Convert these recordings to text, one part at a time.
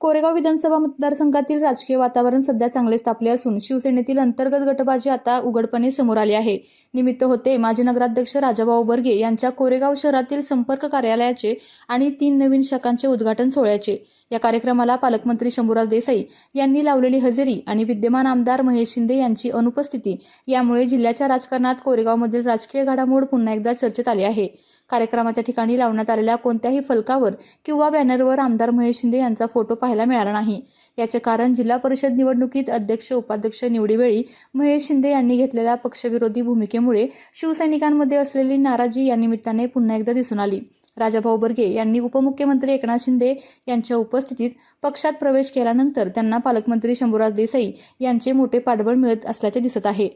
कोरेगाव विधानसभा मतदारसंघातील राजकीय वातावरण सध्या चांगलेच तापले असून शिवसेनेतील अंतर्गत गटबाजी आता उघडपणे समोर आली आहे। निमित्त होते माजी नगराध्यक्ष राजाभाऊ बर्गे यांच्या कोरेगाव शहरातील संपर्क कार्यालयाचे आणि 3 नवीन शाखांचे उद्घाटन सोहळ्याचे। या कार्यक्रमाला पालकमंत्री शंभूराज देसाई यांनी लावलेली हजेरी आणि विद्यमान आमदार महेश शिंदे यांची अनुपस्थिती यामुळे जिल्ह्याच्या राजकारणात कोरेगावमधील राजकीय घडामोड पुन्हा एकदा चर्चेत आली आहे। कार्यक्रमाच्या ठिकाणी लावण्यात आलेल्या कोणत्याही फलकावर किंवा बॅनरवर आमदार महेश शिंदे यांचा फोटो पाहायला मिळाला नाही। याचे कारण जिल्हा परिषद निवडणुकीत अध्यक्ष उपाध्यक्ष निवडीवेळी महेश शिंदे यांनी घेतलेल्या पक्षविरोधी भूमिकेमुळे शिवसैनिकांमध्ये असलेली नाराजी या निमित्ताने पुन्हा एकदा दिसून आली। राजाभाऊ बर्गे यांनी उपमुख्यमंत्री एकनाथ शिंदे यांच्या उपस्थितीत पक्षात प्रवेश केल्यानंतर त्यांना पालकमंत्री शंभूराज देसाई यांचे मोठे पाठबळ मिळत असल्याचे दिसत आहे।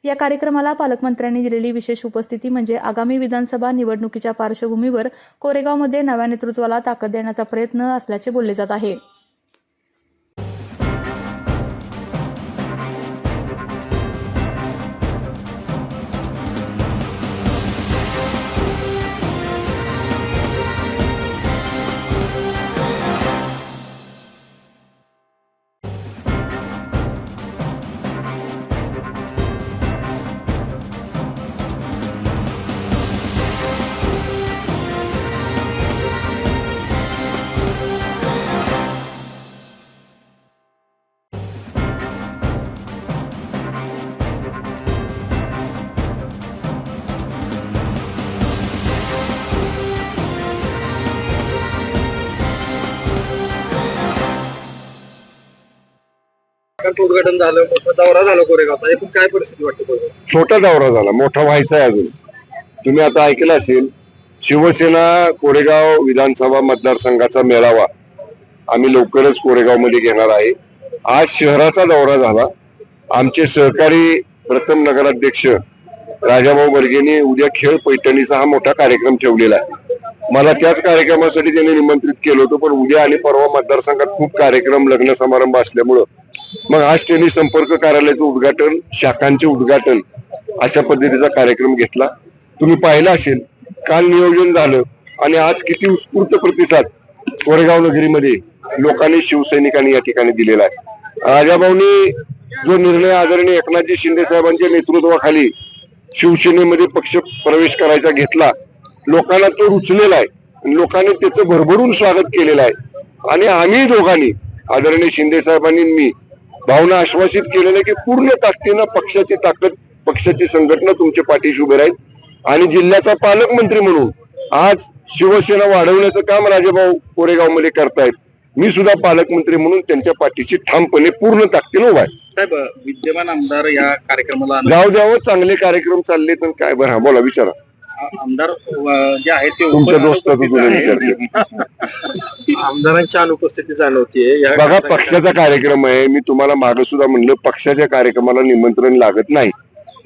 या कार्यक्रमाला पालकमंत्र्यांनी दिलेली विशेष उपस्थिती म्हणजे आगामी विधानसभा निवडणुकीच्या पार्श्वभूमीवर कोरेगावमध्ये नव्या नेतृत्वाला ताकद देण्याचा प्रयत्न असल्याचे बोलले जात आहे। उद्घाटन झालं, मोठा दौरा झाला कोरेगावचा, एकूण काय परिस्थिती वाटते? छोटा दौरा झाला, मोठा व्हायचा आहे अजून। तुम्ही आता ऐकलं असेल, शिवसेना कोरेगाव विधानसभा मतदारसंघाचा मेळावा आम्ही लवकरच कोरेगाव मध्ये घेणार आहे। आज शहराचा दौरा झाला। आमचे सहकारी प्रथम नगराध्यक्ष राजाभाऊ बर्गेंनी उद्या खेळ पैठणीचा हा मोठा कार्यक्रम ठेवलेला आहे। मला त्याच कार्यक्रमासाठी त्यांनी निमंत्रित केलं होतं, पण उद्या आणि परवा मतदारसंघात खूप कार्यक्रम लग्न समारंभ असल्यामुळं मग आज त्यांनी संपर्क कार्यालयाचं उद्घाटन, शाखांचे उद्घाटन अशा पद्धतीचा कार्यक्रम घेतला। तुम्ही पाहिलं असेल, काल नियोजन झालं आणि आज किती उत्स्फूर्त प्रतिसाद कोरेगाव नगरीमध्ये लोकांनी, शिवसैनिकांनी या ठिकाणी दिलेला आहे। राजाभाऊंनी जो निर्णय आदरणीय एकनाथजी शिंदे साहेबांच्या नेतृत्वाखाली शिवसेनेमध्ये पक्ष प्रवेश करायचा घेतला, लोकांना तो रुचलेला आहे। लोकांनी त्याचं भरभरून स्वागत केलेलं आहे आणि आम्ही दोघांनी, आदरणीय शिंदे साहेबांनी मी भावना आश्वासित केलेलं की पूर्ण ताकदीनं पक्षाची ताकद, पक्षाची संघटना तुमच्या पाठीशी उभे राहील आणि जिल्ह्याचा पालकमंत्री म्हणून आज शिवसेना वाढवण्याचं काम राजाभाऊ कोरेगाव मध्ये करतायत। मी सुद्धा पालकमंत्री म्हणून त्यांच्या पाठीशी ठामपणे पूर्ण ताकदीनं उभा आहे। साहेब, विद्यमान आमदार या कार्यक्रमाला जाऊ द्यावं, चांगले कार्यक्रम चालले तर काय बरं। हा बोला, विचारा। आमदार जे आहेत ते तुमच्या दोस्ताचं तुला विचारते। आमदारांच्या अनुपस्थिती जाणवतीये। बघा, पक्षाचा कार्यक्रम आहे। मी तुम्हाला मागे सुद्धा म्हणलं, पक्षाच्या कार्यक्रमाला निमंत्रण लागत नाही।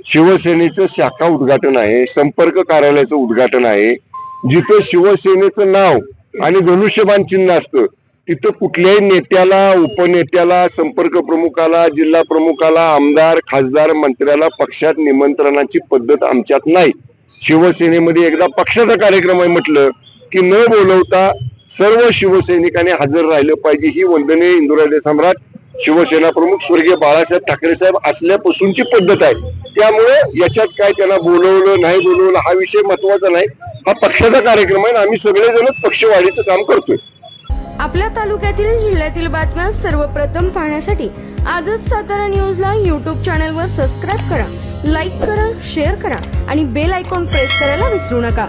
शिवसेनेचं शाखा उद्घाटन आहे, संपर्क कार्यालयाचं उद्घाटन आहे। जिथं शिवसेनेचं नाव आणि धनुष्यबाण चिन्ह असतं तिथं कुठल्याही नेत्याला, उपनेत्याला, संपर्क प्रमुखाला, जिल्हा प्रमुखाला, आमदार, खासदार, मंत्र्याला पक्षात निमंत्रणाची पद्धत आमच्यात नाही। शिवसेनेमध्ये एकदा पक्षाचा कार्यक्रम आहे म्हटलं की न बोलवता सर्व शिवसैनिकांनी हजर राहिलं पाहिजे। ही वंदनीय इंदुरादेवी सम्राट शिवसेना प्रमुख स्वर्गीय बाळासाहेब ठाकरे साहेब असल्यापासूनची पद्धत आहे। त्यामुळे याच्यात काय त्यांना बोलवलं नाही बोलवलं हा विषय महत्वाचा नाही। हा पक्षाचा कार्यक्रम आहे, आम्ही सगळेजणच पक्षवाढीचं काम करतोय। आपल्या तालुक्यातील, जिल्ह्यातील बातम्या सर्वप्रथम पाहण्यासाठी आजच सातारा न्यूजला YouTube चॅनलवर सबस्क्राईब करा, लाईक करा, शेअर करा आणि बेल आयकॉन प्रेस करायला विसरू नका।